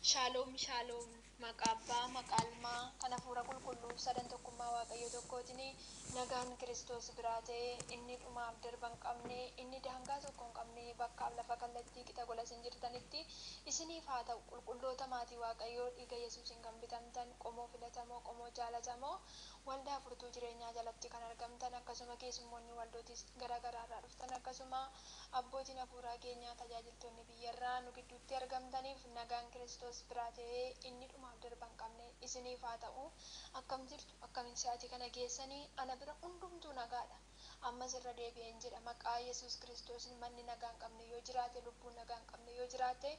Shalom, shalom. Maqabbaa, maqaalmaa, kan hafuura qulqulluu sadan tokkummaa Waaqayyo tokkootiin nagaan Kiristoos biraa ta'e inni dhumaaf darba hin qabne, inni daangaa tokko hin qabne bakkaaf lafa kallattii qixa gola isin jirtanitti isiniif haa ta'u qulqulloota maatii Waaqayyoo dhiiga Yesuusiin kan bitamtan qomoo filatamoo, qomoo jaalatamoo waldaa furtuu jireenyaa jalatti kan argamtan akkasuma keessummoonni waldootis gara garaarraa dhuftan akkasuma abbootiin hafuuraa keenyaa tajaajiltoonni biyyarraa nu gidduutti argamtaniif nagaan Kiristoos biraa ta'ee inni dhumaaf darba hin qabne isiniif haa ta'u akkam jirtu akkamiin sa'aatii kana geessanii ana bira hundumtuu nagaadha. Ammas irra deebi'een jedha maqaa Yesuus Kiristoosiin manni nagaa hin qabne yoo jiraate lubbuun nagaa hin qabne yoo jiraate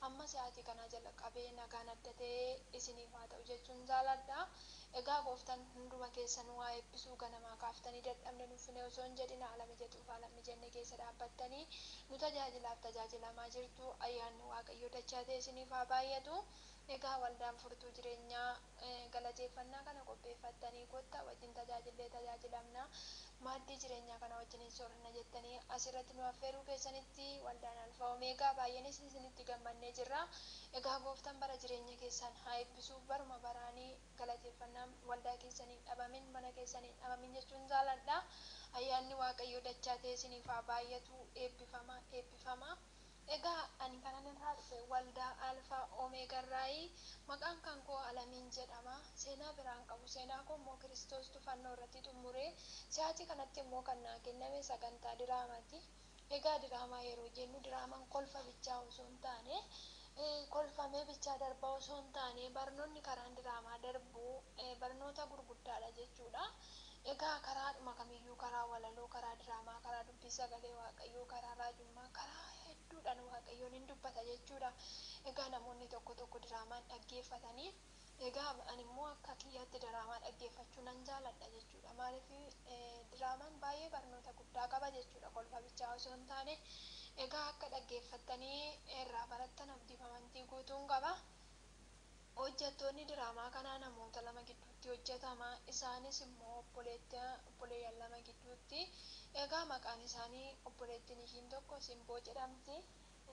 amma sa'aatii kana jala qabee nagaan adda ta'ee isiniif haa ta'u jechuun jaaladha. Egaa gooftaan hunduma keessan waa eebbisuu ganamaa kaaftanii dadhabne nuuf hin osoo hin jedhin haala mijatuuf haala mijanne keessa dhaabbattanii nu tajaajilaaf tajaajilamaa jirtu ayyaanni waaqayyo dachaa ta'e isiniif haa baay'atu. Egaa waldaan furtuu jireenyaa galateeffannaa kana qopheeffattanii kottaa wajjin tajaajillee tajaajilamna maaddii jireenyaa kana wajjin soorranna jettanii asirratti nu affeeruu keessanitti waldaan alfaa omeegaa baay'eenis isinitti gammannee jirra. Egaa gooftaan bara jireenya keessan haa eebbisuuf baruma baraanii galateeffannaa waldaa keessanii dhabamin mana keessanii dhabamin jechuun jaaladha. Ayyaanni waaqayyo dachaa ta'e isiniif haa baay'atu eebbifama eebbifama. Egaa ani kanan irraa dhufe waldaa alfaa omeegarraayi maqaan kan koo alamiin jedhama seenaa biraan qabu seenaa koo immoo kiristoostu fannoo irratti xumuree sa'aatii kanatti immoo kan naa kenname sagantaa diraamaati. Egaa diraamaa yeroo jennu diraamaan kolfa bichaa osoo hin taane kolfamee bichaa darbaa osoo hin taane barnoonni karaan diraamaa darbu barnoota gurguddaadha jechuudha. Egaa karaadhuma kamiyyuu karaa walaloo, karaa diraamaa, karaa dubbii sagalee waaqayyoo, karaa raajummaa, karaa hedduudhaan waaqayyoon hin dubbata jechuudha. Egaa namoonni tokko tokko diraamaan dhaggeeffatanii egaa ani immoo akka kiyyaatti diraamaa dhaggeeffachuu nan jaaladha jechuudha. Maaliif diraamaan baay'ee barnoota guddaa qaba jechuudha kolfa bichaa osoo hin taane. Egaa akka dhaggeeffattanii irraa barattan abdiif amantii guutuun qaba. Hojjettoonni diraamaa kanaa namoota lama gidduutti hojjetama. Isaanis immoo obboleeyyan lama gidduutti. Egaa maqaan isaanii obboleettiin ishiin tokko Simboo jedhamti.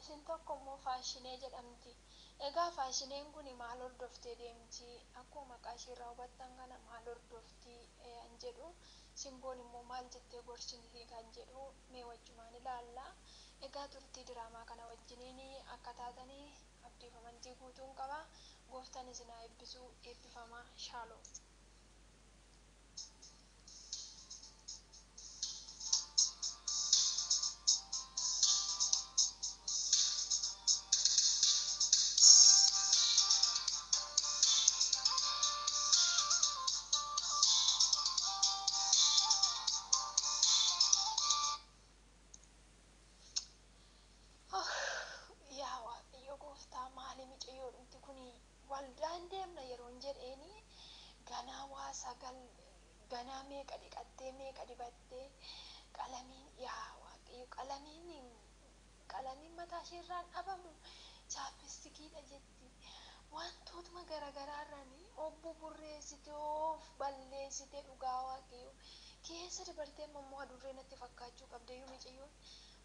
Ishiin tokko immoo Faashinee jedhamti. Egaa Faashineen kun maal hordoftee deemti? Akkuma maqaa ishiirraa hubattan kana maal hordofti an jedhu. Simboon immoo maal jettee gorsinti kan jedhu mee wajjumaan ilaalla. Egaa turtii diraamaa kana wajjiniin akka taatanii abdiif amantii guutuun qaba. Gooftaan isin haa eebbisu eebbifamaa shaaloom. Yaa waaqayyo gooftaa maali miciyyoodhumti kuni waldaan deemna yeroon jedheeni ganaa waa sagal ganaa meeqa dhiqattee meeqa dibattee qalamiin yaa waaqayyo qalamiin mataa isheerraan dhabamu chaapistikiidha jetti wantootuma garagaraarraan obbo burreessite of balleessite dhugaa waaqayyo keessa dabartee immoo adurree natti fakkaachuu qabdeeyyuu miciyyoon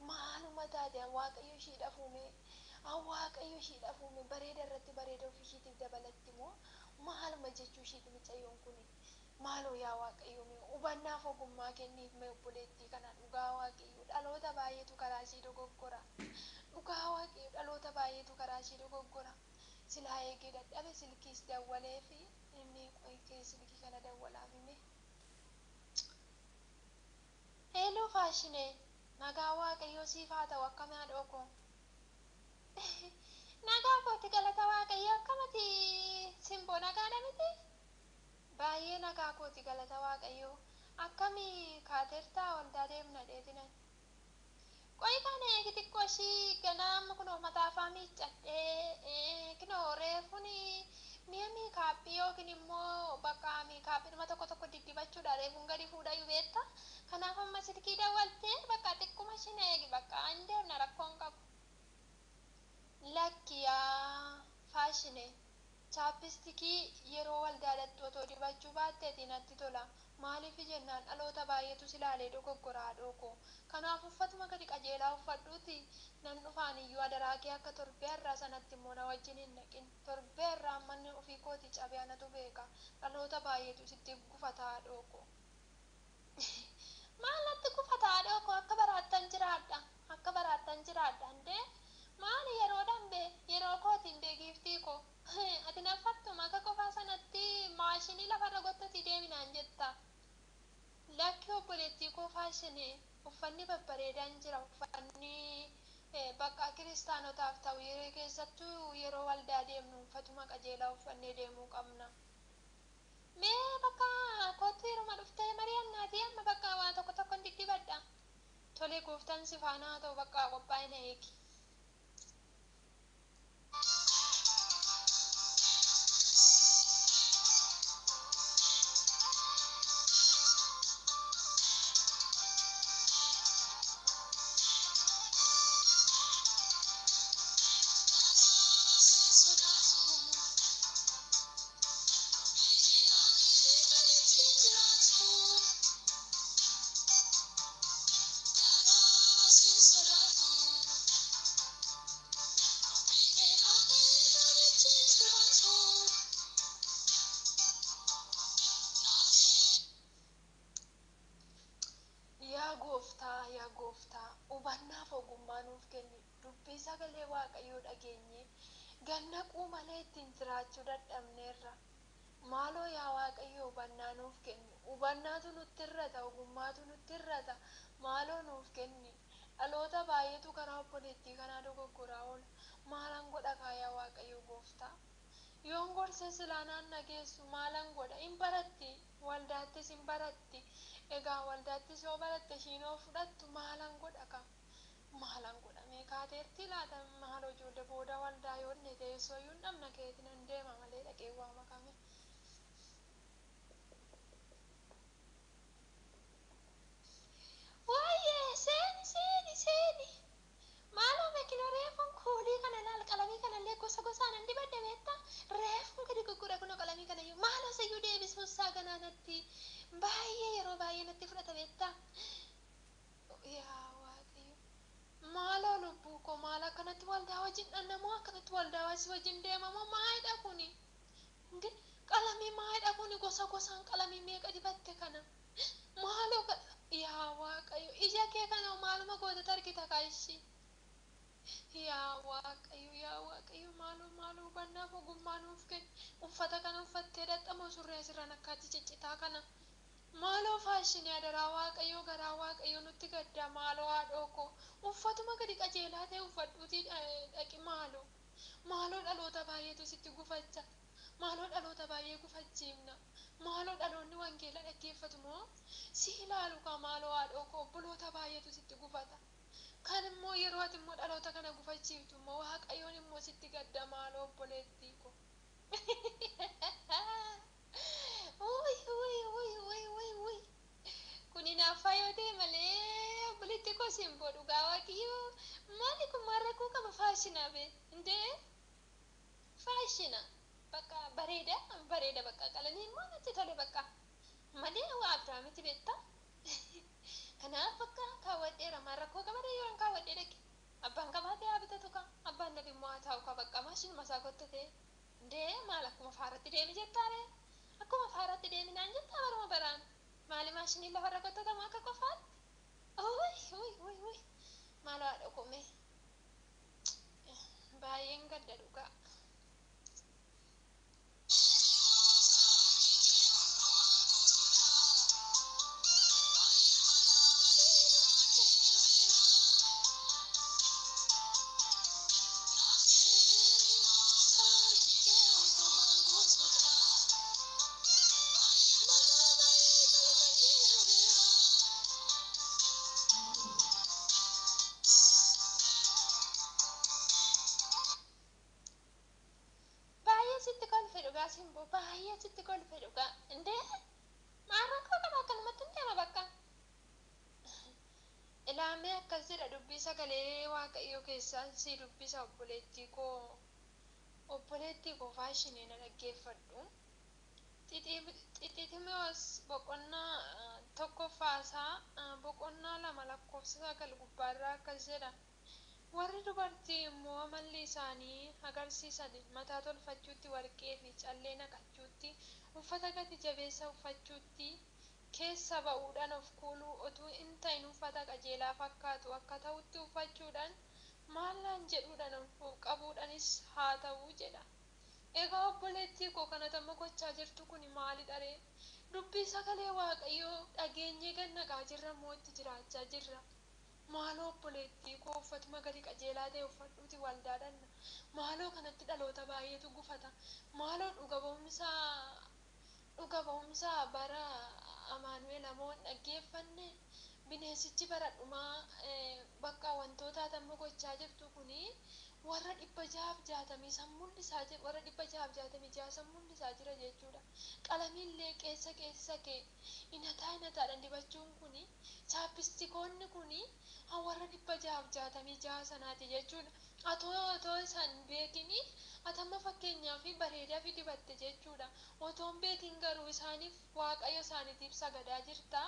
maaluma taate waaqayyo ishii dhafuume waaqayyo ishii dhafuume bareeda irratti bareeda ofii ishiitiif dabalatti moo maaluma jechuu ishiiti micayyoon kuni maaloo yaa waaqayyo mee hubannaaf ogummaa kenniif mee obboleettii kana dhugaa waaqayyo dhaloota baay'eetu karaa ishii dogoggora dhugaa waaqayyo dhaloota baay'eetu karaa ishii dogoggora silaa eegee dadhabe silkiis dawwalee fi inni qoykee silkii kana dawwalaaf hime heeloo Faashinee nagaa waaqayyoo siif haa ta'u akkam haadhoo koo nagaa kooti galata waaqayyoo akkamati Simboo nagaadha miti baay'ee nagaa kooti galata waaqayyoo akkamii kaateertaa waldaa deemna dheetinan qoyi kana eegi xiqqoo ishii ganaama kunoo mataa afaa miiccadhee kinoo reefuni mi'a miikaappii yookiin immoo bakka miikaappiinuma tokko tokko diddibachuudha reefuun gadi fuudhayu beekta kanaaf amma silkii dawwaltee bakka xiqquma ishiin eegi bakka an deemna rakkoon qabu lakkiyaa Faashinee chaapistikii yeroo waldaa dhattu otoo dibachuu baatteeti natti tola Maaliif jennaan dhaloota baay'eetu silaalee dogoggoraa dhoko. Kanaaf uffatuma gadi qajeelaa uffadhuuti nan dhufaan iyyuu adaraa kee akka torbee irraa sanatti immoo na wajjin hin naqin. Torbee irraa manni ofii kooti cabee anatu beeka. Dhaloota baay'eetu sitti gufataa dhoko. Maalatti gufataa dhoko akka baraattan jiraadha. Akka baraattan jiraadha ndee. Maali yeroo dhanbe yeroo kootiin beekiiftii ko. Ati naffattuma akka qofaa sanatti maashinii lafarra gottati deeminaan jetta. Lakki obboleettii koo faashinii uffanni babbareedaan jira uffanni bakka kiristaanotaaf ta'u yeroo keessattuu yeroo waldaa deemnu uffatuma qajeelaa uffannee deemuu qabna. Mee bakka kootti yeruma dhuftee mari'annaatii amma bakka waan tokko tokko didibadha. Tole gooftaan si faana haa ta'u bakka qophaa'ina eegi. Yaa gooftaa hubannaaf ogummaa nuuf kenni. Dubbii sagalee Waaqayyoo dhageenye gannaquu malee ittiin jiraachuu dadhabneerra. Maaloo yaa Waaqayyo hubannaa nuuf kenni. Hubannaatu nutti irrata, ogummaatu nutti irrata. Maaloo nuuf kenni. Dhaloota baay'eetu karaa obboleettii kanaa dogoggoraa oola. Maalan godha yaa Waaqayyo gooftaa? Yoon gorsee silaa naan nageessu maalan godha? Hin baratti, waldaattis hin baratti. Egaa waldaattis yoo baratte ishiin yoo fudhattu maalan godha ka? Maalan godha? Meekaateertii laata maaloo ijoollee booda waldaa yoo inni teessoo iyyuu hin dhabna keetiin hin deema malee dhaqee waa makame. Waayee seeni. Maaloo meekina reefuun kuulii kana laal qalamii kanallee gosa gosaan hin dibadde beektaa? Reefuun gadi gurgura kun qalamii kanayyuu maaloo sayyuu deebisuu isaa ganaanatti. Baay'ee yeroo baay'ee natti fudhata beektaa? Yaa Waaqayyo. Maaloo lubbuu koo maal akkanatti waldaa wajjin dhannamoo akkanatti waldaa wajjin deemamoo maayidha kuni? Qalamii maayidha kuni gosa gosaan qalamii meeqa dibatte kana? Maaloo yaa Waaqayyo ija kee kana maaluma gootota argita kaayishi? Yaa Waaqayyo maaloo hubannaaf ogummaa nuuf kenni. Uffata kana uffattee dadhamoo surree asirraan akkaatti ciccitaa kana. Maaloo faashinii adaraa Waaqayyo garaa Waaqayyo nutti gaddaa maaloo haadhoo koo. Uffatuma gadi qajeelaa ta'e uffadhuutii dhaqi maaloo. Maaloo dhaloota baay'eetu sitti gufacha. Maaloo dhaloota baay'ee gufachiifna. Maaloo dhaloonni wangeela dhaggeeffatu moo si ilaalu kaa maaloo haadhoo koo obboloota baay'eetu sitti gufata. Kan immoo yeroo ati immoo dhaloota kana gufachiiftu immoo Waaqayyoon immoo sitti gadda maaloo obboleettii koo. Kuni naaf fayyadee malee obboleettii koo simboo dhugaa Waaqayyo. Maali kun marrakuu qaba faashinaa bee? Indee faashina bakka bareeda bakka qalanii immoo natti tole bakka malee waa biraa miti beektaa? Kanaaf bakka kaawwadheera marrakoo qabadee yoo kaawwadhee dhaqe abbaan qabaatee haa bitatu ka abbaan nabi immoo haa taa'u ka bakka maashinuma isaa kottatee ndee maal akkuma faaratti deemi jettaare akkuma faaratti deeminaan jettaa baruma baraan maali maashinii lafarra kottatamu akka qofaatti maaloo haadha kume baay'een gadda dhugaa. Simbo baay'ee sitti kolfe dhugaa indee maarrakkoo qaba akkanumatti hin deema bakka ilaamee akkas jedha dubbii sagalee Waaqayyoo keessaan si dubbisa obboleettii koo faashinii na dhaggeeffadhu Xixiitimeos boqonnaa tokkoffaasaa boqonnaa lama lakkoofsa 9 gubbaarraa akkas jedha. Warri dubartii immoo amalli isaanii agarsiisan mataa tolfachuutti, warqee fi callee naqachuutti, uffata gati jabeessa uffachuutti, keessa ba'uudhaan of kuuluu utuu hin ta'in uffata qajeelaa fakkaatu akka ta'utti uffachuudhaan maallaan jedhuudhaan of qabuudhaanis haa ta'uu jedha. Egaa obboleettii koo kanatti amma gochaa jirtu kun maalidha ree? Dubbii sagalee Waaqayyoo dhageenyee gannaqaa jirra moo itti jiraachaa jirra? Maaloo obboleettii koo uffatuma gadi qajeelaa ta'e uffadhuuti waldaadhaan. Maaloo kanatti dhaloota baay'eetu gufata. Maaloo dhuga ba'umsaa bara Amaanu'eel Amoon dhaggeeffanne bineensichi bara dhumaa bakka wantoota amma gochaa jirtu kuni warra 660 sammuun isaa jira, warra 666 sammuun isaa jira jechuudha. Qalamiillee keessa kee inataadhaan dibachuun kuni chaapistikoonni kuni warra 666 sanaati jechuudha. Otoo isaan beekini atamma fakkeenyaa fi bareedaa fi dibatte jechuudha. Otoon beekin garuu isaaniif waaqayyo isaaniitiif sagadaa jirta.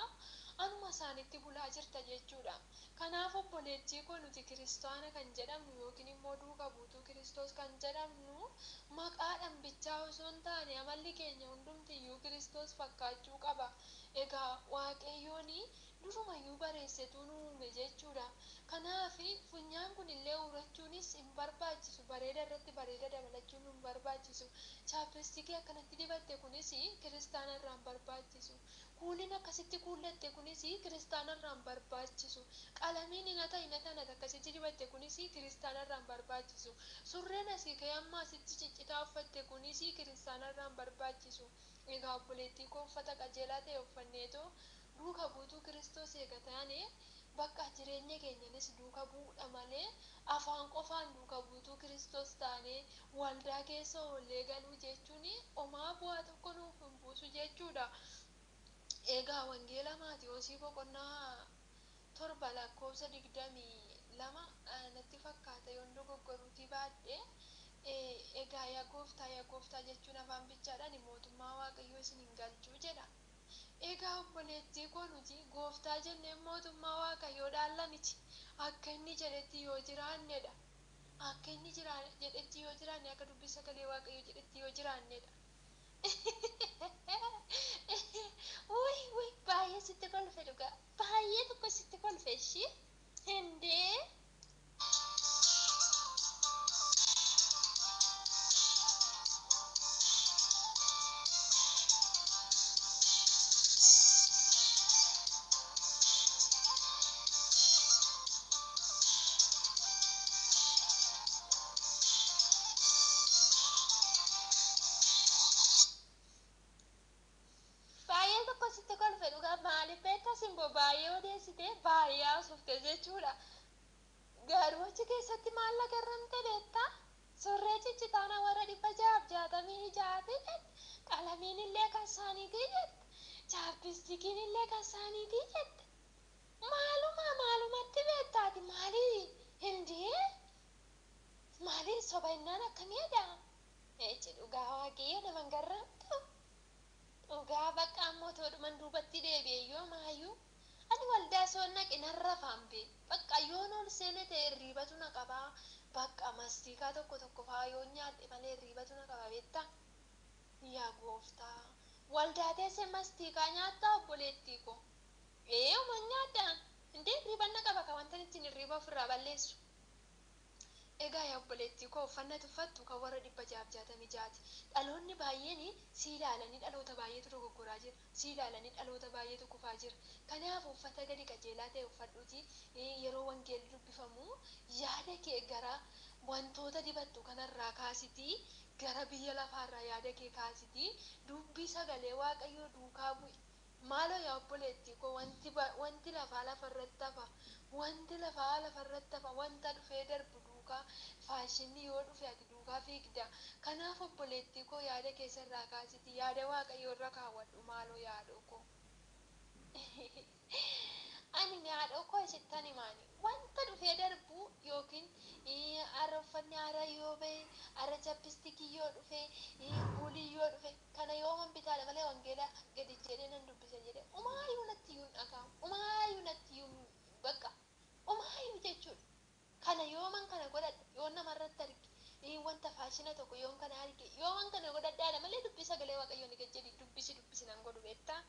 Anuma isaanitti bulaa jirta jechuudha. Kanaaf obboleettii koo nuti kiristaana kan jedhamnu yookiin immoo duuka buutuu Kiristoos kan jedhamnu maqaadhaan bichaa osoo hin taane amalli keenya hundumtiyyuu Kiristoos fakkaachuu qaba. Egaa waaqayyoon durumayyuu bareessetu nu uume jechuudha. Kanaaf funyaan kun illee urachuunis hin barbaachisu. Bareeda irratti bareeda dabalachuun hin barbaachisu. Chaappistikii akkanatti dibatte kunis kiristaana irraa hin barbaachisu. Kuuliin akkasitti kuullatte kunis kiristaana irraa hin barbaachisu. Qalamiin hinata akkasitti dibatte kunis kiristaana irraa hin barbaachisu. Surreen asii ka'ee amma asitti ciccitaa uffatte kunis kiristaana irraa hin barbaachisu. Egaa obboleettii koo uffata qajeelaa ta'e uffanneetoo duuka buutuu Kiristoos eega taane bakka jireenya keenyanis duuka bu'uudha malee afaan qofaan duuka buutuu Kiristoos taane waldaa keessa oollee galuu jechuun homaa bu'aa tokko nuuf hin buusu jechuudha. Egaa wangeela Maatiyoosii boqonnaa 7 lakkoofsa 22 natti fakkaata yoon dogoggoruutii baadhe. Egaa yaa gooftaa jechuun afaan bichaadhaan mootummaa Waaqayyoo isin hin galchuu jedha. Egaa obboleettii koo nuti gooftaa jennee mootummaa Waaqayyoo dhaalla miti. Akka inni jedhetti yoo jiraannedha. Akka inni jedhetti yoo jiraanne akka dubbii sagalee Waaqayyoo jedhetti yoo jiraannedha. Baay'ee sitti kolfe dhugaa. Baay'ee tokko sitti kolfe ishii. Hindee. Baay'ee odeessite baay'ee haasofte jechuudha. Garuu achi keessatti maal agarramte beektaa? Surree ciccitaana warra 666 jedhe. Qalamiin illee kan isaaniitii jette. Chaappistikiin illee kan isaaniitii jette. Maalumatti beektaati maalii hindee? Maalii sobannaan akkamiidha? Dhugaa Waaqayyo nama hin garramtu. Dhugaa bakka ammoo toodhuman duubatti deebi'e yoo maayyuu. Ani waldaa soon naqin harrafaan bee bakka yoon ol seene ta'e hirribatu na qabaa. Bakka mastiikaa tokko fa'aa yoo nyaadhe malee hirribatu na qaba beektaa? Yaa gooftaa. Waldaa teessee mastiikaa nyaattaa obboleettii koo? Uma nyaadhaan. Hindee hirriban na qaba ka wanta ittiin hirriba ofirraa balleessu. Egaa yaa obboleettii koo uffannaa uffattu kan warra 666ti. Dhaloonni baay'een si ilaalanii dhaloota baay'eetu dogoggoraa jira. Si ilaalanii dhaloota baay'eetu kufaa jira. Kanaaf uffata gadi qajeelaa ta'e uffadhuuti yeroo wangeelli dubbifamu yaada kee gara wantoota dibattu kanarraa kaasitii gara biyya lafaarraa yaada kee kaasitii dubbii sagalee Waaqayyoo duukaa bu'i. Maaloo yaa obboleettii koo wanti lafaa lafarratti hafa. Wanti lafaa lafarratti hafa wanta dhufee darbu duukaa faashinii yoo dhufe ati duukaa fiigda. Kanaaf obboleettii koo yaada keessarraa kaasitii yaada Waaqayyoo irra kaawwadhu maaloo yaadoo koo. Ani yaadoo koo isittan himaani wanta dhufee darbu yookiin ara uffanni ara yoo ba'e ara chappistikii yoo dhufe buulii yoo dhufe kana yooman bitaadha malee wangeela gadi jedhee nan dubbisa jedhe umaayyuu natti iyyuu dhaga'amu umaayyuu natti iyyuu bakka umaayyuu jechuudha. Kana yooman kana godhadha yoo namarratti arge wanta faashina tokko yoon kana arge yooman kana godhadhaadha malee dubbii sagalee waaqayyoon gad jedhi dubbisi nan godhu beektaa.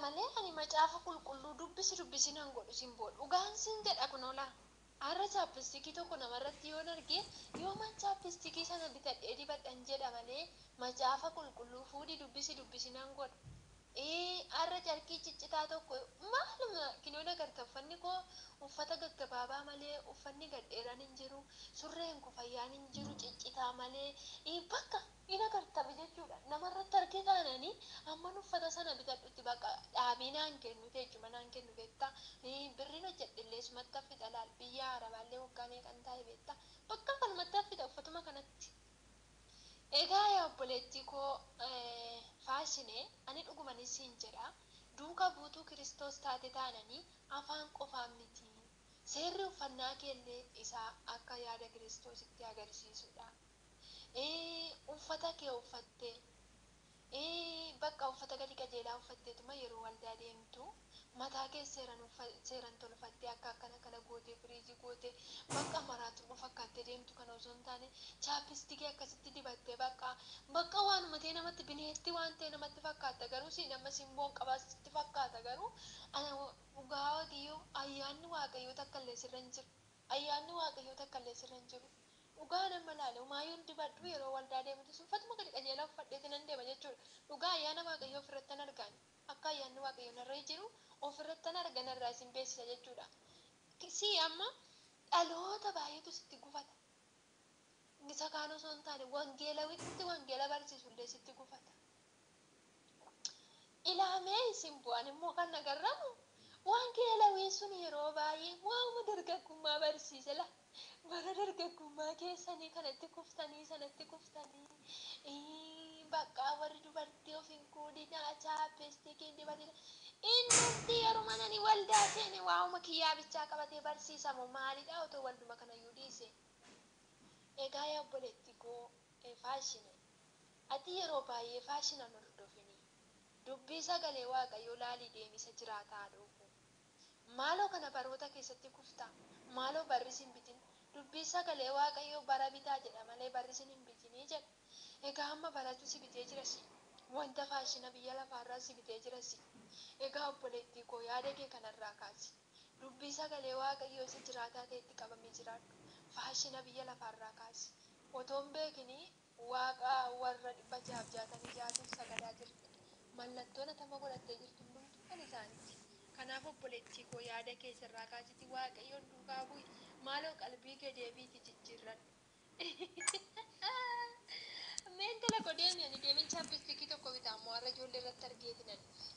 Malee ani macaafa qulqulluu dubbisi nan godhu sin boodhu dhugaan sin jedha kunoola har'a chaappistikii tokko namarratti yoon arge yooman chaappistikii sana bitadhee dibadhan jedha malee macaafa qulqulluu fuudhi dubbisi nan godhu. Har'a carqii ciccitaa tokko maaluma kinoola garta uffanni koo uffata gaggabaabaa malee uffanni gadheeraan hin jiru surreen kufayyaan hin jiru ciccitaa malee bakka ina gartame jechuudha. Namarratti arge taananii amman uffata sana bitadhutti bakka dhaabii naan kennu teechuma naan kennu beektaa. Birriin hojjedhillee sumatti affita laal biyya arabaallee waggaa meeqan taa'e beektaa bakka kanumatti affita uffatuma kanatti. Egaa yaa obboleettii koo faashine ani dhugumanis hin jedha duuka buutuu Kiristoos taate taananii afaan qofaan miti seerri uffannaa keellee isaa akka yaada Kiristoositti agarsiisudha. Uffata kee uffattee bakka uffata gadi qajeelaa uffatteetuma yeroo waldaa deemtu mataa kee seeran tolfattee akka akkana kana gootee firiizii gootee bakka maraatu fakkaattee deemtu kana osoo hin taane chaappistikii akkasitti dibattee bakka waanuma ta'e namatti bineetti waan ta'e namatti fakkaata garuu si nama simboon qabaasitti fakkaata garuu dhugaa waaqayyoo ayyaanni waaqayyoo takka illee sirra hin jiru ayyaanni waaqayyoo takka illee sirra hin jiru. Dhugaa nama laale umaayyuun dibadhu yeroo waldaa deemtus uffatuma gadi qajeelaa uffadheeti nan deema jechuudha. Dhugaa ayyaana waaqayyoo ofirrattan argaan akka ayyaanni waaqayyoo narra jiru ofirrattan argan irraa isin beeksisa jechuudha. Si amma dhaloota baay'eetu sitti gufata. Isa kaan osoo hin taane wangeelawitti wangeela barsiisullee sitti gufata. Ilaamee isin bu'an immoo kan agarramu wangeelawii sun yeroo baay'ee waanuma dargaggummaa barsiise la. Bara dargaggummaa keessanii kanatti kuftanii sanatti kuftanii bakka warri dubartii of hin kuudinaa chaappistikiin dibatina inni yeroo manani waldaa seene waanuma kiyyaa bichaa qabatee barsiisamu maalidha otoo walduma kanayyuu dhiise. Egaa yaa obboleettii koo faashine ati yeroo baay'ee faashinaan hordofini dubbii sagalee waaqayyoo laalii deemisa jiraataa dhufu. Maaloo kana baroota keessatti kuftaa maaloo barrisiin bitin dubbii sagalee waaqayyoo bara bitaa jedha malee barrisiin hin bitinii jedha. Egaa amma baratu si bitee jirasi wanta faashina biyya lafaarraa si bitee jirasi. Egaa obboleettii koo yaada kee kanarraa kaasi dubbii sagalee waaqayyoo isa jiraataa ta'etti qabamee jiraadhu faashina biyya lafaarraa kaasi otoon beekinii waaqa warra 666 sagadaa jirtu mallattoon atama godhattee jirtu hundumtuu kan isaaniiti. Kanaaf obboleettii koo yaada kee sirraa kaasiti waaqayyoon duukaa bu'i maaloo qalbii kee deebiiti jijjiirradhu. Meentala koo deemi ani deemin chaappistikii tokko bitaa ammoo har'a ijoollee irratti argeeti nan dhufe.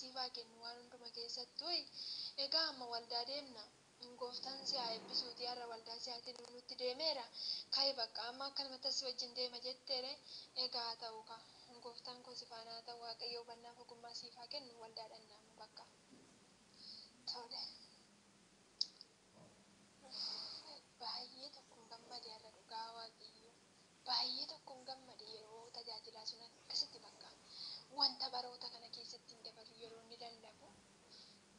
siifaa kennu waan hunduma keessattuu. Egaa amma waldaa deemna. Gooftaan si haa eebbisuuti har'a waldaa si'aatiin nutti deemeera. Ka'e bakka amma akkanumatti asii wajjin deema jetteere. Egaa ta'u ka. Gooftaan koo si faana haa ta'u Waaqayyo hubannaa fi ogummaa siifaa kennu waldaadhaan naamma bakka. Tole. Baay'ee tokkoon gammade har'a dhugaa Waaqayyo. Baay'ee tokkoon gammade yeroo tajaajilaa sun akkasitti bakka. Wanta baroota kana keessatti hin dabalu yeroo inni lallabu.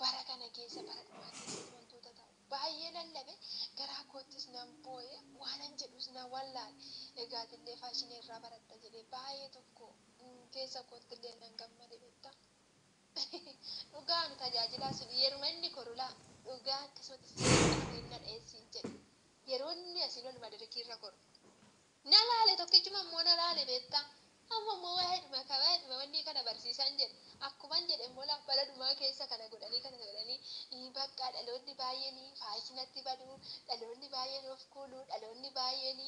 Bara kana keessa bara dhumaa keessatti wantoota ta'u. Baay'ee lallabe garaa koottis nan boo'e waanan jedhus na wallaale. Egaatillee faashinii irraa baratta jedhee baay'ee tokko keessa koottillee nan gammade beektaa. Dhugaan tajaajilaa sun yeruma inni korulaa dhugaa akkasumatti seeraan na dheessiin jedhe. Yeroo inni asiin ol madarikii irra koru. Na laale tokkichuma immoo na laale beektaa. Amma immoo waa'eedhuma wanni kana barsiisan jedhe. Akkuman jedhe immoo bara dhumaa keessa kana godhanii bakka dhaloonni baay'een faashinatti baduu, dhaloonni baay'een of kuuluu, dhaloonni baay'een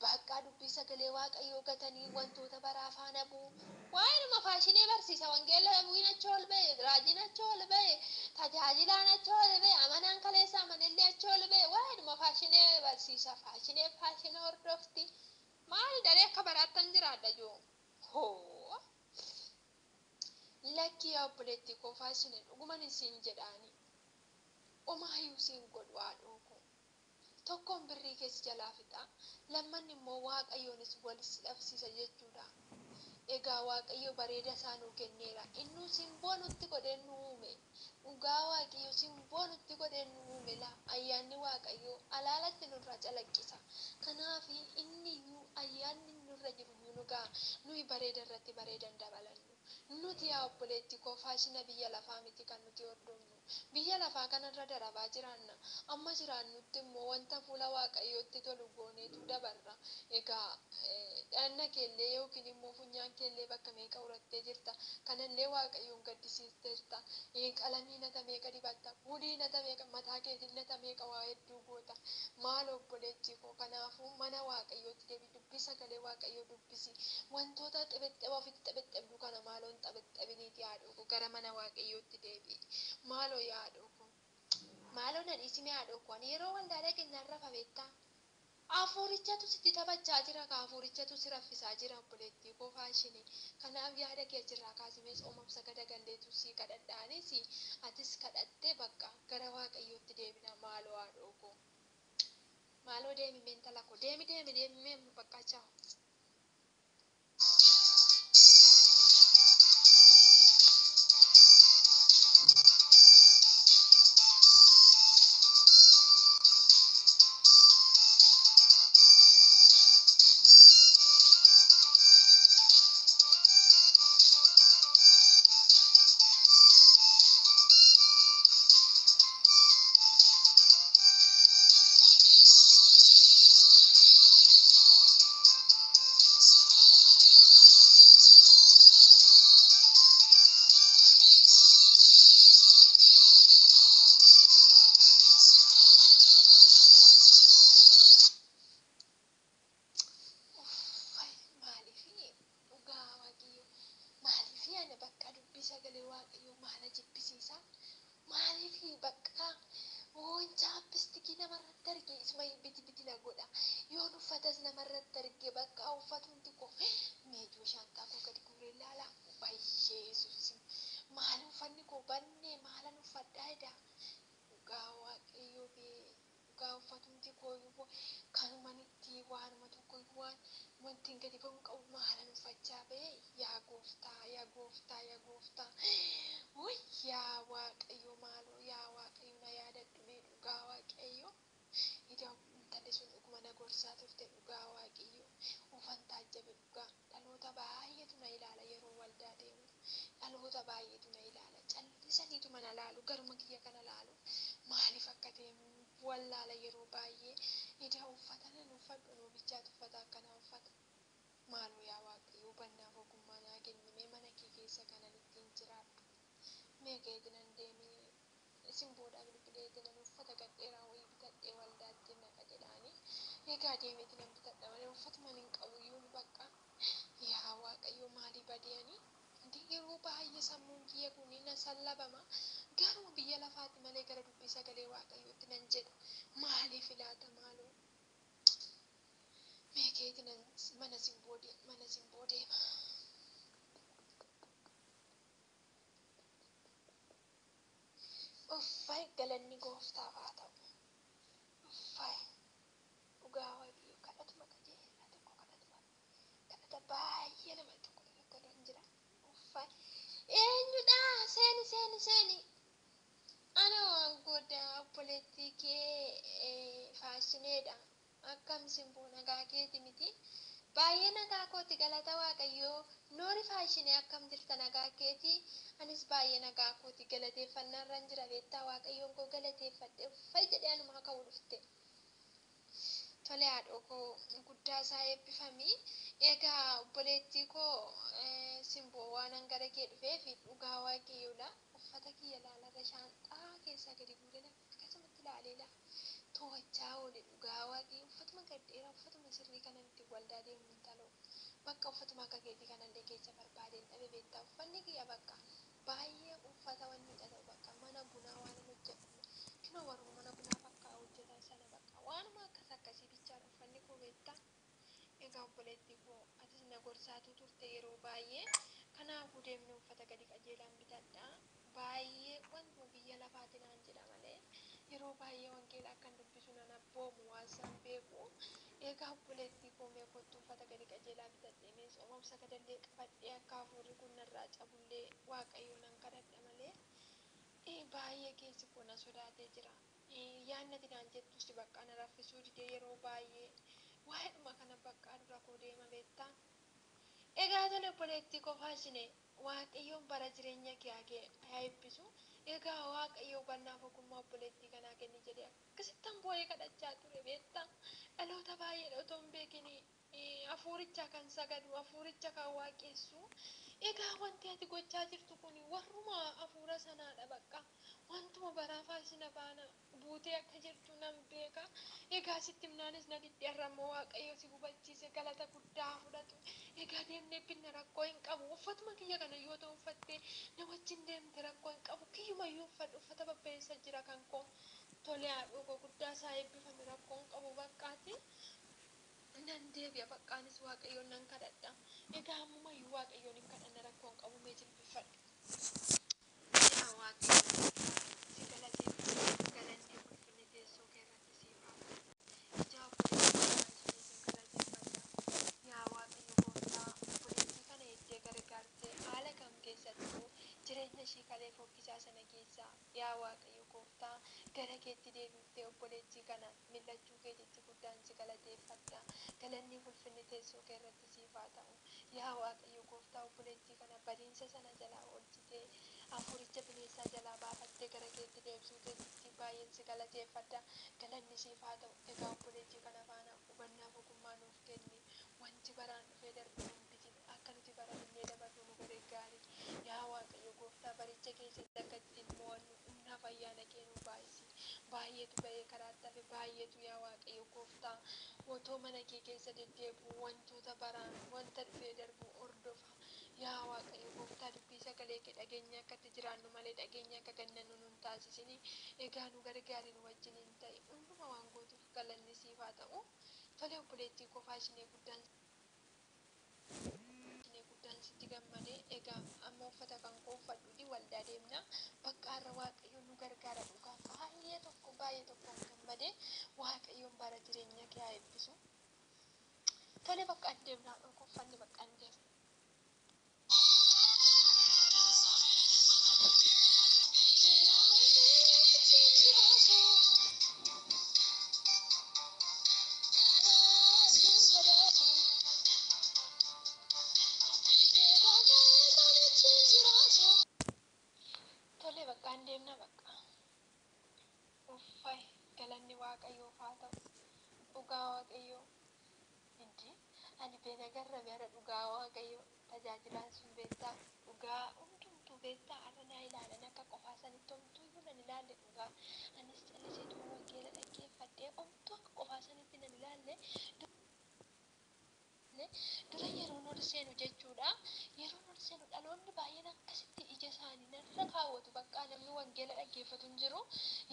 bakka dubbii sagalee Waaqayyoo gatanii wantoota baraa faana bu'u. Waa'eedhuma faashinii barsiisa wangeela bu'iin achi ol ba'e, raajiin achi ol ba'e, tajaajilaan achi ol ba'e, amanaan kaleessa amanillee achi ol ba'e. Waa'eedhuma faashinii barsiisa. Faashinii hordofti. Maali daree akka baraattan jiraadha joo? Hoo! Lakkii yaa obboleettii koo faashinii dhuguman isin jedhaani. Omaayyuu isin godhu haadhoo koo. Tokkoon birrii keessa jalaa fixa. Lammanni immoo Waaqayyoonis wal si dhabsiisa jechuudha. Egaa Waaqayyo bareeda isaa nuu kenneera. Inni simboo nutti godhee nu uume. Dhugaa Waaqayyo simboo nutti godhee nu uume laa. Ayyaanni Waaqayyo alaalatti nurraa calaqqisa. Kanaaf inni iyyuu ayyaanni nurra jiru nu ga'a. Nuyi bareeda irratti bareedan dabalannu. Nuti yaa obboleettii koo faashina biyya lafaa miti kan nuti hordofnu. Biyya lafaa kanarra darabaa jiraanna. Amma jiraannutti immoo wanta fuula Waaqayyootti tolu gooneetu dabarra. Egaa dhanna keellee yookiin immoo funyaan keellee bakka meeqa urattee jirta. Kanallee Waaqayyoon gaddisiisteerta. Qalamii nata meeqa dibatta. Hulii nata meeqa mataa keetiin nata meeqa waa hedduu goota. Maal obboleettii koo kanaafuu mana Waaqayyootti deebi dubbii sagalee Waaqayyoo dubbisi. Wantoota xibexxeba ofitti xibexxebdu kana maaloon xibexxebiniiti haadhoo koo gara mana Waaqayyootti deebi. Maaloo yaa haadhoo koo. Maaloo na dhiisime haadhoo koo ani yeroo waldaalee keenyaan rafa beektaa. Hafuurichatu sitti taphachaa jira ka hafuurichatu si raffisaa jira obboleettii koo faashinii. Kanaaf yaada kee achirraa kaasimees oomamsa gadagalleetu si kadhadhaanis atis kadhattee bakka gara Waaqayyootti deebina maaloo haadhoo koo. Maaloo deemi meentala koo deemi bakka chaawu. Sagalee Waaqayyoo maala jibbisiisa. Maaliif bakka wanca pistikii namarratti arge isuma biti na godha. Yoon uffatas namarratti arge bakka uffatumti koo meejoo shantaa koo gadi guuree ilaala. Baay'ee Yesuus maal uffanni koo bannee maalan uffadhaa edaa. Dhugaa Waaqayyoo dhugaa uffatumti koo kanumanitti waanuma tokko waan wanti gadi ba'uun qabu maalan uffachaa ba'e yaa gooftaa. Wuy yaa Waaqayyo maaloo yaa Waaqayyo na yaadadhu mee dhugaa Waaqayyo. Ida intalli sun dhuguma na gorsaa turte dhugaa Waaqayyo. Ufan taajjabe dhugaa dhaloota baay'eetu na ilaala yeroo waldaa deemu. Dhaloota baay'eetu na ilaala. Callisaniitu mana laalu garuma kiyya kana laalu. Maaliif akka deemu wallaala yeroo baay'ee. Ida uffata nan uffadhu nuubichaatu uffata akkanaa uffata. Maaloo yaa Waaqayyo hubannaaf ogummaa naa kenni mee mana kee keessa kanan ittiin jiraadhu. Mee keetiin nan deemee isin boodaa bilbileetiin nan uffata gadheeraa wayii bitadhee waldaatti naqa jedhaanii. Egaa deemeetiin nan bitadha malee uffatuma hin qabu iyyuu bakka. Yaa Waaqayyo maalii badeeni. yeroo baay'ee sammuun kiyya kun na sallabama. Garuu biyya lafaatti malee gara dubbii sagalee waaqayyootti nan jedha. Maaliif ilaata maaloo? Meekeeti nan mana simboo deema. Uffay galanni gooftaaf haa ta'u. Uffay dhugaa waaqayyoo kadhatuma qajeelaa tokko kadhata baay'ee namatti tolan jira. Uffay eenyudha seeni. Ana waan godha obboleettii kee faashineedha. Akkam simboo nagaa keeti miti. Baay'ee nagaa kooti galata waaqayyoo. Noori faashinee akkam jirta nagaa keeti. Anis baay'ee nagaa kooti galateeffannarran jira beektaa waaqayyoon koo galateeffadhe uffay jedhee anumaa ka'uu dhufte. Tole haadhoo koo guddaa isaa eebbifamii. Egaa obboleettii koo simboo waanan gara kee dhufee fi dhugaa waaqayyoodha. Uffata kiyya laalarra shaanxaa keessaa gadi guuree akkasumatti ilaaleela. To'achaa oole dhugaa waaqayyo uffatuma gadheeraa uffatuma sirrii kanan ittiin waldaa deemu hin taloo. Bakka uffatuma akka keetii kanallee keessa barbaadeen dhabe beektaa uffanni kiyya bakka baay'ee uffata wanni ta'u bakka mana bunaa waan hojjetu. Kinoo warra mana bunaa bakka hojjetan sana bakka waanuma akkasii bichaadha uffanni koo beektaa. Egaa obboleettii koo atis na gorsaatu turte yeroo baay'ee kanaafuu deemnee uffata gadi qajeelaan bitadha. Baay'ee wantuma biyya lafaatiin naan jedha malee yeroo baay'ee wangeelaa akkan dubbisu nan abboomu waan san beeku. Egaa obboleettii koo mee kottu uffata gadi qajeelaa bitadhee mee sooma sagadallee qabadhee akka hafuurri kun narraa cabullee waaqayyoo nan kadhadha malee baay'ee keessi koo na sodaatee jira. Yaannati naan jettus bakka na raffisuu didee yeroo baay'ee waa'eedhuma kana bakka dura koo deema beektaa. Egaa tole obboleettii koo faashine waaqayyoon bara jireenya kee haa eebbisu. Egaa waaqayyoo bannaaf ogummaa obboleettii kanaa kenni jedhee akkasittan boo'ee kadhachaa ture beektaa. Dhaloota baay'ee otoo hin beekin hafuuricha kan sagadu hafuuricha kan waaqessu. Egaa wanti ati gochaa jirtu kun warruma hafuura sanaadha bakka. Wantuma baraa faashina faana buutee akka jirtu nan beeka. Egaa sitti himnaanis na didde har'ammoo waaqayyo si hubachiise galata guddaa fudhatu. Egaa deemnee binna rakkoo hin qabu. Uffatuma kiyya kana yoo ta'u uffattee na wajjin deemte rakkoo hin qabu. Kiyyumayyuu uffata babbeessa jira kan koo. Tole haadhoo koo guddaa isaa eebbifame rakkoo hin qabu bakkaati. Nan deebi'a baqqaanis waaqayyoon nan kadhadha. Egaa ammumayyuu waaqayyoon hin kadhanna rakkoo hin qabu mee jilbifadhu. Yaa waaqayyo si galateeffadha galanni ulfinni teessoo kee irratti siif haa ta'u. Ijaa obboleettii sin galateeffadha. Yaa waaqayyo gooftaa obboleettii kana eddee gargaartee haala kam keessattuu jireenya ishii kalee fokkisaa sana keessaa yaa waaqayyo gooftaa gara keetti deebiftee obboleettii kana millachuu keetitti guddaan si galateeffadha. Galanni ulfinni teessoo kee irratti siif haa ta'u. Yaa waaqayyo gooftaa obboleettii kana badiinsa sana jalaa oolchitee hafuuricha bineensaa jalaa baafattee gara keetti deebisuu keetitti baay'een si galateeffadha. Galanni siif haa ta'u. Egaa obboleettii kana faana hubannaaf ogummaa nuuf kenni. Wanti baraan dhufee darbe hin bitin akka nuti barannee dabarru nu gargaari. Yaa waaqayyo gooftaa baricha keessatti akka ittiin mo'annu humnaaf ayyaana kee nu baay'isi. Baay'eetu ba'ee karaatti hafe baay'eetu yaa waaqayyo gooftaa otoo mana kee keessa deddeebi'u wantoota baraan wanta dhufee darbu hordofa. Yaa waaqayyo gooftaa dubbii sagalee kee dhageenya akkatti jiraannu malee dhageenya akka gannannu nun taasisini. Egaa nu gargaari nu wajjiniin ta'e hunduma waan gootuuf galanni siif haa ta'u. Tole obboleettii koo faashinee guddaan sitti gammadee egaa amma uffata kan koo uffadhuuti waldaa deemna. Bakka har'a waaqayyoon nu gargaara dhugaa baay'ee tokko gammadee waaqayyoon bara jireenya kee haa eebbisu. Tole bakka hin deemnaa dhokoo uffanni bakka hin deemna. Tole bakka hin deemna bakka. Uffay galanni waaqayyoof haa ta'u. Dhugaa waaqayyoo. Inti ani beena garrame har'a dhugaa waaqayyoo tajaajilaan sun beektaa dhugaa hundumtuu beektaa har'a naa ilaalan akka qofaa sanitti homtuu iyyuu nan ilaalle dhugaa anis calliseetuma wangeela dhaggeeffadhee homtuu akka qofaa sanitti nan ilaalle kaasne dura yeroon ol seenu jechuudha. Yeroon ol seenu dhaloonni baay'een akkasitti ija isaanii narra kaawwatu bakka namni wangeela dhaggeeffatu hin jiru.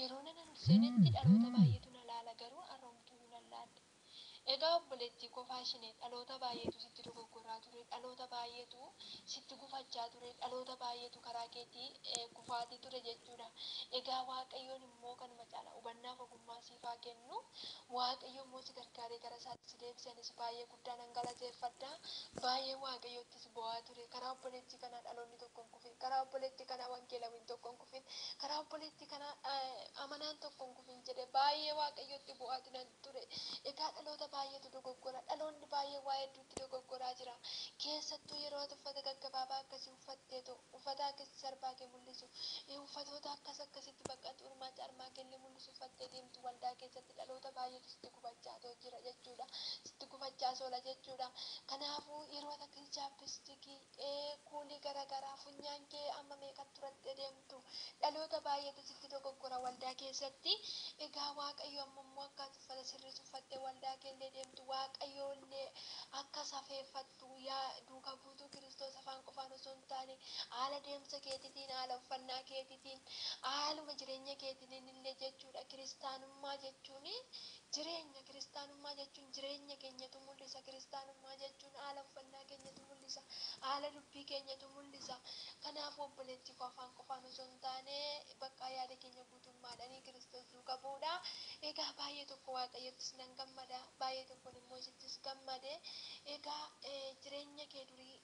Yeroo nan ol seenetti dhaloota baay'eetu na laala garuu har'omtuu nan laalle. Egaa obboleettii kofaa ishee dhaloota baay'eetu sitti dogoggoraa ture, dhaloota baay'eetu sitti gufachaa ture, dhaloota baay'eetu karaa keetii gufaatii ture jechuudha. Egaa Waaqayyoon immoo kanuma caala hubannaaf ogummaa siif haa kennu. Waaqayyo immoo si gargaaree gara isaatti si deebisanis baay'ee guddaa nan galateeffadha. Baay'ee Waaqayyottis bo'aa ture. Karaa obboleettii kanaa dhaloonni tokko hin kufin, karaa obboleettii kanaa wangeelawwiin tokko hin kufin, karaa obboleettii kanaa amanaan tokko hin kufin jedhe baay'ee Waaqayyotti bo'aati nan ture. Egaa dhaloota baay'eetu dogoggora. Dhaloonni baay'ee waa hedduutti dogoggoraa jira. Keessattuu yeroo ati uffata gaggabaabaa akkasii uffatteetu uffata akkasii sarbaa kee mul'isu uffatoota akkasitti bakka xurmaa carmaa kee mul'isu uffattee deemtu waldaa keessatti dhaloota baay'eetu sitti gufachaa jira jechuudha. Sitti gufachaa oola jechuudha. Kanaafuu yeroo ati chaappistikii kuulii garaagaraa funyaan kee amma meeqa turattee deemtu dhaloota baay'eetu sitti dogoggora waldaa keessatti. Egaa Waaqayyo ammoo akka ati uffata sirrii uffattee waldaa keellee deemtu Waaqayyo illee akka safeeffattu yaa duuka buutuu Kiristoos afaan qofaan osoo hin taane haala deemsa keetiitiin, haala uffannaa keetiitiin, haaluma jireenya keetiin illee jechuudha. Kiristaanummaa jechuun jireenya keenyatu mul'isa. Kiristaanummaa jechuun haala uffannaa keenyatu mul'isa. Haala dubbii keenyatu mul'isa. Kanaaf obboleettii koo afaan qofaan osoo hin taane bakka yaada keenya guutummaadhaan Kiristoos duuka bu'uudha. Egaa baay'ee tokko Waaqayyottis nan gammada. Baay'ee tokkoon immoo sittis gammade. Egaa jireenya kee durii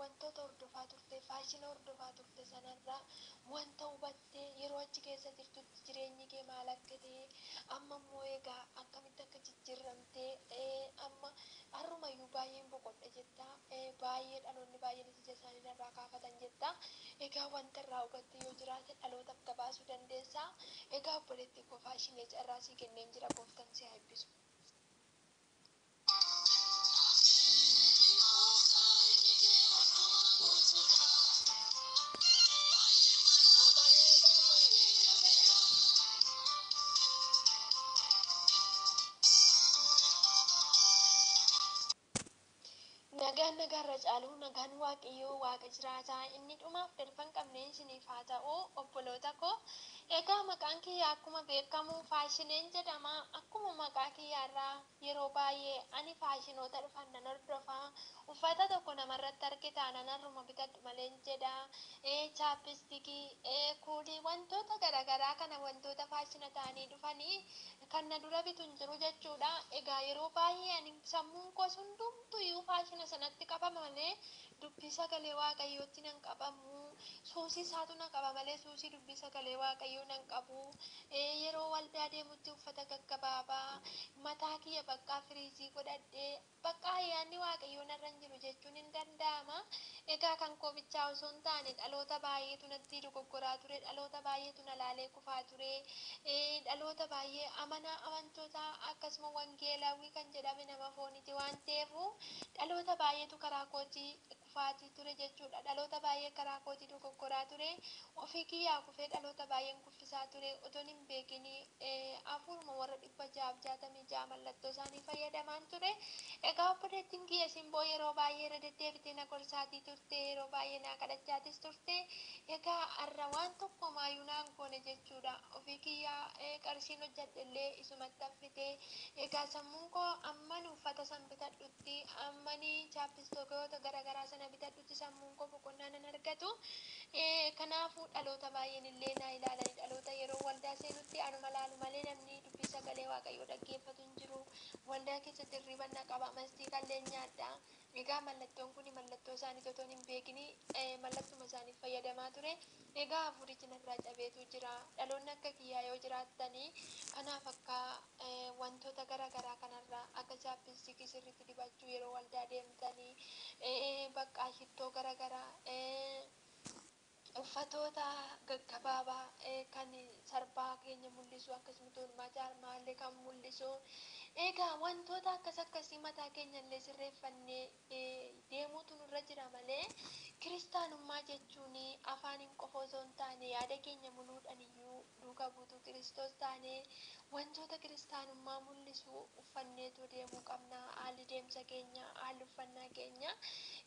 wantoota hordofaa turte, faashina hordofaa turte sanarraa wanta hubattee yeroo achi keessa jirtutti jireenyi kee maal akka ta'e amma immoo egaa akkamitti akka jijjiiramtee amma har'umayyuu baay'een boqodha jetta. Baay'ee dhaloonni baay'een ija isaanii narraa kaafatan jetta. Egaa wanta irraa hubatte yoo jiraate dhalootaaf gabaasuu dandeessa. Egaa obboleettii koo faashinii carraa sii kenneen jira gooftaan si haa eebbisu. Nagaan nagaarra caalu nagaan Waaqayyoo Waaqa jiraataa inni dhumaaf darban qabneen isiniif haa ta'u obboloota koo. Egaa maqaan kiyyaa akkuma beekamu faashiniin jedhama. Akkuma maqaa kiyyaarraa yeroo baay'ee ani faashinoota dhufan nan hordofa. Uffata tokko namarratti argitaa nan har'uma bitadhu malee jedha. Chaappistikii, kuulii wantoota garaagaraa kana wantoota faashina ta'anii dhufanii kan na dura bitu hin jiru jechuudha. Egaa yeroo baay'ee ani sammuun koo hundumtuyyuu faashina sanatti qabama malee dubbii sagalee Waaqayyootti nan qabamu. Suusii isaatu na qaba malee suusii dubbii sagalee Waaqayyoo nan qabu. Yeroo waldaa deemutti uffata gaggabaabaa mataa kiyya bakka firiizii godhadhee bakka ayyaanni Waaqayyoo narra hin jiru jechuun hin danda'ama. Egaa kan koobichaa osoo hin taane dhaloota baay'eetu natti dogoggoraa ture. Dhaloota baay'eetu na laalee kufaa ture. Dhaloota baay'ee amantoota akkasuma wangeelawii kan jedhame nama fooniti waan ta'eefu dhaloota baay'eetu karaa kootii kufaatii ture jechuudha. Dhaloota baay'ee karaa kootii dogoggoraa ture. Ofii kiyyaa kufee dhaloota baay'een kuffisaa ture. Otoon hin beekin afuruma warra 666 mallattoo isaanii fayyadamaan ture. Egaa obboleettiin kiyya simboo yeroo baay'ee irra deddeebitee na gorsaatii turte. Yeroo baay'ee na kadhachaatis turte. Egaa har'a waan tokko maayyuu naan goone jechuudha. Ofii kiyyaa qarshiin hojjedhellee isumatti haffite. Egaa sammuun koo amman uffata san bitadhutti ammani chaappistoota garaagaraa sana bitadhutti sammuun koo boqonnaa nan argatu. Kanaafuu dhaloota baay'een illee na ilaalanii dhaloota yeroo waldaa seenutti anuma laalu malee namni dubbii sagalee Waaqayyoo dhaggeeffatu hin jiru. Waldaa keessatti hirriba na qaba mastii kalleen nyaadha. Egaa mallattoon kun mallattoo isaanii otoo hin beekin mallattuma isaaniif fayyadamaa ture. Egaa afurichi narraa cabeetu jira. Dhaloonni akka kiyyaa yoo jiraattanii kanaaf akka wantoota garaagaraa kanarraa akka chaappistikii sirriitti dibachuu yeroo waldaa deemtanii bakka shittoo garaagaraa uffatoota gaggabaabaa kan sarbaa keenya mul'isu akkasumas ulmaa jaarmaallee kan mul'isu. Egaa wantoota akkasii mataa keenya illee sirreeffannee deemuutu nurra jira malee kiristaanummaa jechuun afaaniin qofa osoo hin taane yaada keenya muluudhaan iyyuu duuka buutuu Kiristoos taane wantoota kiristaanummaa mul'isu uffanneetu deemuu qabna. Haalli deemsa keenya, haalli uffannaa keenya.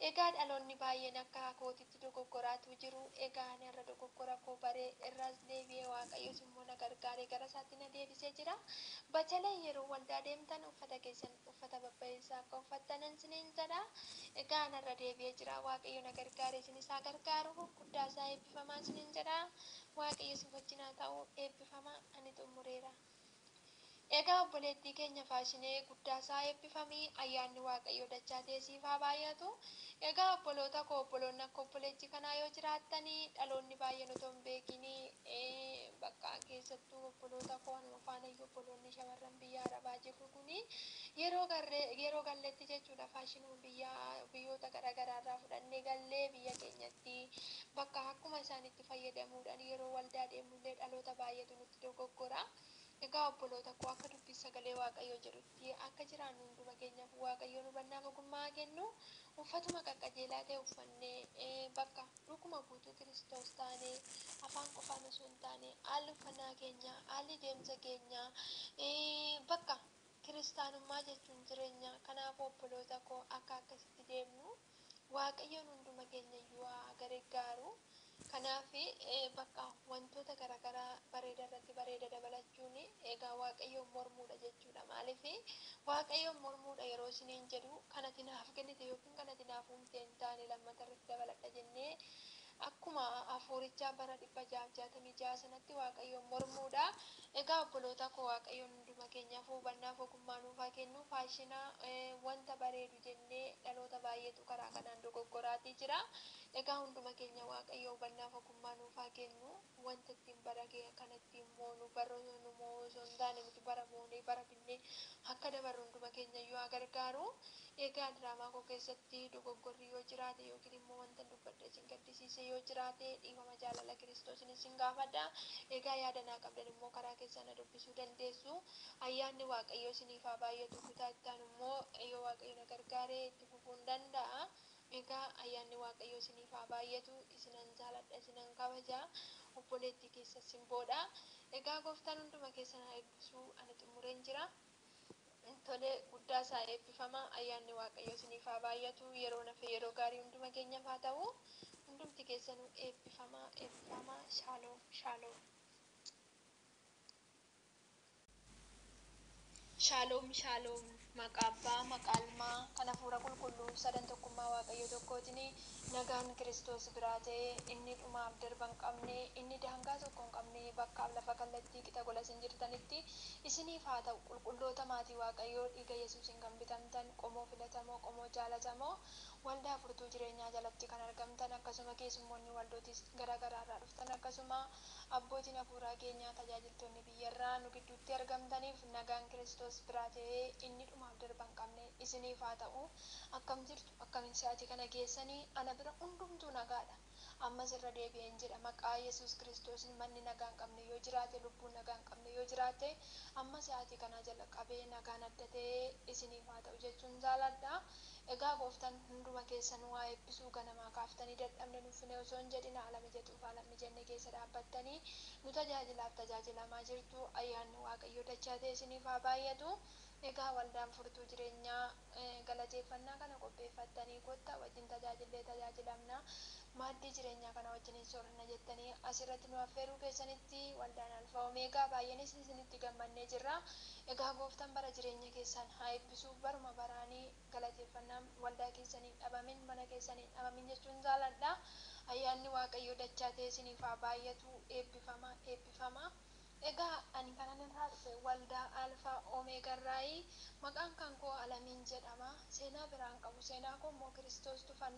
Egaa dhaloonni baay'een akka kootitti dogoggoraatu jiru. Egaa ani irra dogoggora koo baree irraas deebi'ee Waaqayyos immoo na gargaaree gara isaatti na deebisee jira. Batalee yeroo waldaa deemtan uffata keessan uffata babbareedaa akka uffattanan isiniin jedha. Egaa anarra deebi'ee jira. Waaqayyo na gargaaree isin isaa gargaaru guddaa isaa eebbifamaa isiniin jedha. Waaqayyo si wajjin haa ta'u eebbifamaa ani xumureera. Egaa obboleettii keenya faashinee guddaa isaa eebbifamii ayyaanni Waaqayyoo dachaa teessiif haa baay'atu. Egaa obboloota koo obboloonni akka obboleettii kanaa yoo jiraattanii dhaloonni baay'een otoo hin beekini bakka keessattuu obboloota koo anuma faanayyuu obboloonni shamarran biyya arabaa jirru kuni yeroo galletti jechuudha faashinuu biyyoota garaagaraarraa fudhannee gallee biyya keenyatti bakka akkuma isaanitti fayyadamuudhaan yeroo waldaa deemnullee dhaloota baay'eetu nutti dogoggora. Egaa obboloota koo akka dubbii sagalee Waaqayyoo jedhutti akka jiraannu hunduma keenyaaf Waaqayyoon hubannaa ogummaa kennu uffatuma qaqqajeelaa ta'e uffannee bakka dhuguma guutuu Kiristoos taanee afaan qofaan osoo hin taane haalli uffannaa keenya haalli deemsa keenya bakka kiristaanummaa jechuun jireenya. Kanaaf obboloota koo akka akkasitti deemnu Waaqayyoon hunduma keenya iyyuu haa gargaaru. Kanaaf bakka wantoota garaagaraa bareeda irratti bareeda dabalachuun egaa Waaqayyoon mormuudha jechuudha. Maaliif Waaqayyoon mormuudha yeroo isiniin jedhu kanatti naaf kennite yookiin kanatti naaf humte hin taane lammata irratti dabaladha jennee akkuma hafuurichaa bara 666 sanatti Waaqayyoon mormuudha. Egaa obboloota koo Waaqayyoon hunduma keenyaaf hubannaa ogummaa nuuf haa kennu. Faashina wanta bareedu jennee dhaloota baay'eetu karaa kanaan dogoggoraatii jira. Egaa hunduma keenya Waaqayyo hubannaa ogummaa nuuf haa kennu. Wanta ittiin baragee kan ittiin moonu barroota moo osoo hin taane nuti bara moonee bara binnee akka dabarru hunduma keenya iyyuu haa gargaaru. Egaa diraamaa koo keessatti dogoggorri yoo jiraate yookiin immoo wanta dubbadhe isin gaddisiise yoo jiraate dhiifama jaalala Kiristoosiin isin gaafadha. Egaa yaada naa qabdan immoo karaa keessan na dubbisuu dandeessu. Ayyaanni Waaqayyoo isiniif haa baay'atu. Kutaa ittaan immoo yoo Waaqayyo na gargaare itti fufuun danda'a. Egaa ayyaanni Waaqayyoo isiniif haa baay'atu. Isinan jaaladha, isinan kabaja. Obboleettii keessa simboodha. Egaa gooftaan hunduma keessan haa eebbisu. Ani xumureen jira. Tole guddaa isaa eebbifama. Ayyaanni Waaqayyoo isiniif haa baay'atu. Yeroo nafe yeroo gaarii hunduma keenyaaf haa ta'u. Hundumti keessanuu eebbifama, eebbifama. Shaaloom, shaaloom. Shaaloom, shaaloom. Maqaa Abbaa, maqaa Ilmaa, kan Hafuura Qulqulluu sadan tokkummaa Waaqayyo tokkootiin nagaan Kiristoos biraa ta'ee inni dhumaaf darba hin qabne inni daangaa tokko hin qabne bakkaaf lafa kallattii qixa gola isin jirtanitti isiniif haa ta'u. Qulqulloota maatii Waaqayyoo dhiiga Yesuusiin kan bitamtan qomoo filatamoo qomoo jaalatamoo waldaa furtuu jireenyaa jalatti kan argamtan akkasuma keessummoonni waldootis garaagaraarraa dhuftan akkasuma abbootiin hafuuraa keenyaa tajaajiltoonni biyyarraa nu gidduutti argamtaniif nagaan Kiristoos biraa ta'ee inni dhumaaf darba hin qabne isiniif haa ta'u. Akkam jirtu akkamiin sa'aatii kana geessanii ana bira hundumtuu nagaadha. Ammas irra deebi'een jedha maqaa Yesuus Kiristoosiin manni nagaa hin qabne yoo jiraate lubbuun nagaa hin qabne yoo jiraate amma sa'aatii kana jala qabee nagaan adda ta'ee isiniif haa ta'u jechuun jaaladha. Egaa gooftaan hunduma keessan waa eebbisuu ganamaa kaaftanii dadhabne nuffine osoo hin jedhin haala mijatuuf haala mijanne keessa dhaabbattanii nu tajaajilaaf tajaajilamaa jirtu. Ayyaanni Waaqayyoo dachaa ta'e isiniif haa baay'atu. Egaa waldaan furtuu jireenyaa galateeffannaa kana qopheeffattanii kottaa wajjin tajaajillee tajaajilamna. Maaddii jireenyaa kana wajjin soorranna jettanii asirratti nu affeeruu keessanitti waldaan alfaa omeegaa baay'eenis isinitti gammannee jirra. Egaa gooftaan bara jireenya keessan haa eebbisuuf baruma baraanii galateeffannaan waldaa keessanii dhabamin mana keessanii dhabamin jechuun jaaladha. Ayyaanni Waaqayyoo dachaa ta'e isiniif haa baay'atu. Eebbifama, eebbifama. Egaa ani kanan irraa dhufe waldaa alfaa omeegarraayi maqaan kan koo Alamiin jedhama. Seenaa biraan qabu. Seenaa koo immoo Kiristoos